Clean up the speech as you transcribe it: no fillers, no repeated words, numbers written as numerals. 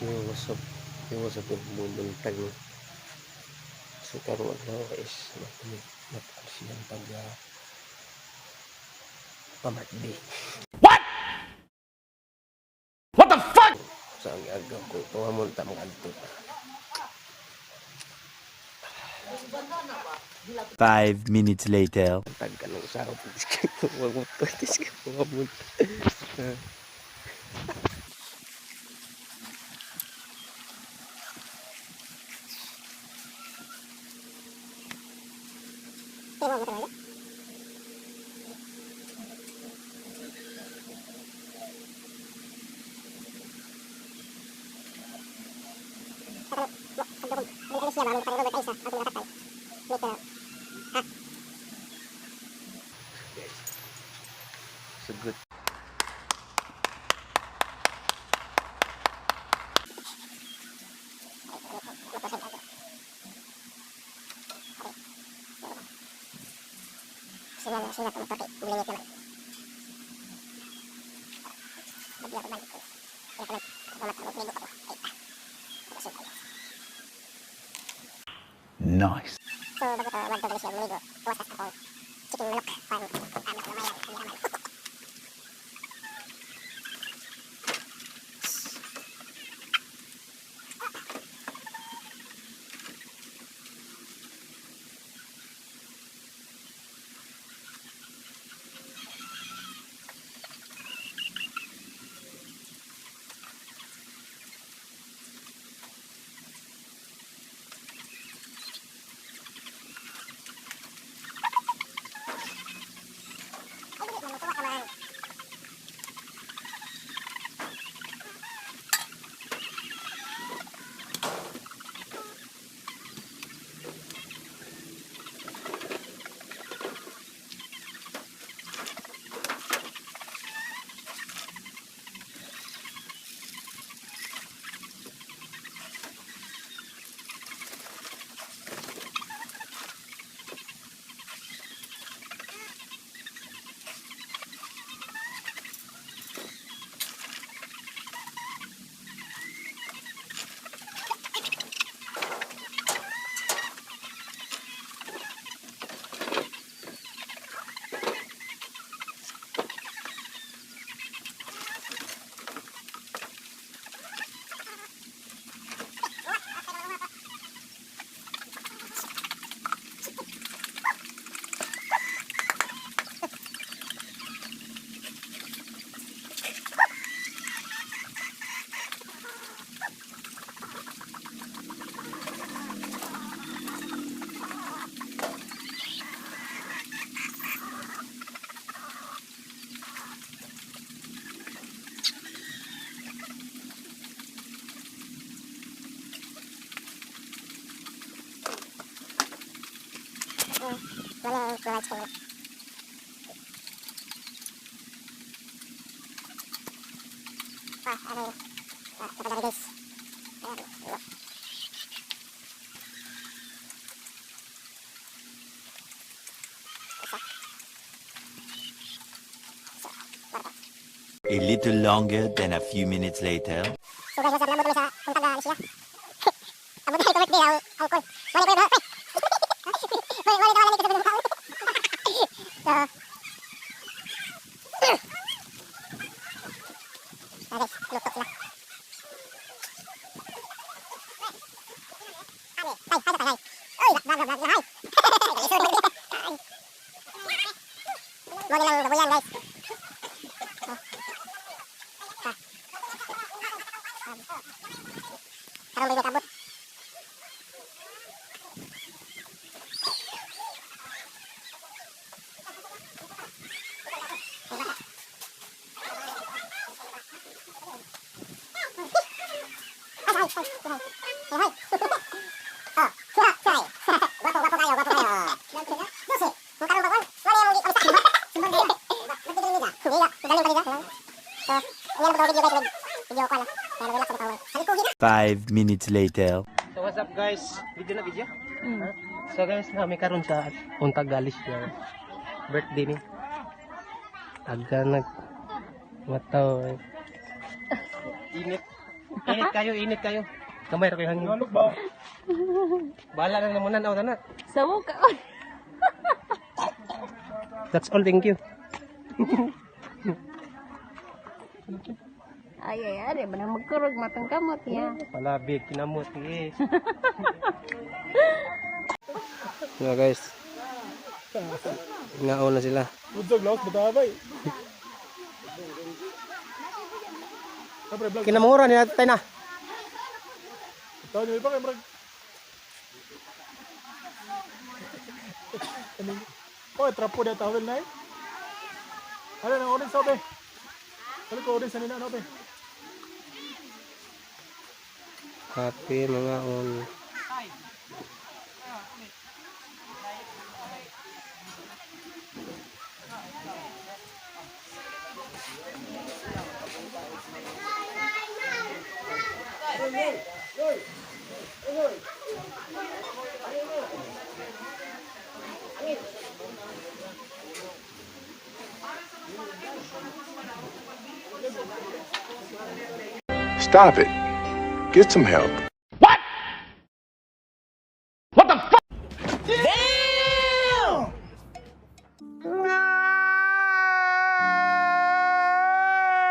Yung wasap yung bumuntag no. So karon na is natal siyang pamatdi. What the fuck? Sa ang agaw ko tuwamon ta mga adto. 5 minutes later. Tag ka ng sarap wag mo pwedis ka tuwamon. Sugot. Sila ko pati bilangit naman. Bigla ko balik ko. Kaya pala mamatulog ako. Nice. So bago to magtuloy siya muligo. Tuwasas ako. Chicken manok farm. Tama sa lumayan. Hindi naman. Wala yung kulay chicken. Ano yun? Napadari guys. Ayan. A little longer than a few minutes later. So guys, nasa nabot mo sa kung taga siya. Abot na ito birthday ang call. Wala ko yung wala daw alam ito sa bilong so guys, luto sila. Ay, hay tatay. Uy, bag hay. Wala lang babuyan guys. Karong may kabot. Five minutes later. So what's up guys? Video na video? So guys, may karon sa Untag Galis niya. Birthday ni. Agka nag mataw. Init. Init kayo. Kamay ra kayo hangin. Ano ba? Bahala na naman na, na. Sawo ka. That's all, thank you. Ay, ay, ba na magkurog matang kamot ya. Palabig, kinamot, yes. Nga guys. Ngaon na sila. Udzog laos batabay. Kinamura ni natin na. Tahu ni pa kay murag. Oh, trapo dia tawel na eh. Ano nang orange sabi? Ano ko orange sanina no be? Happy mga on. Stop it. Get some help.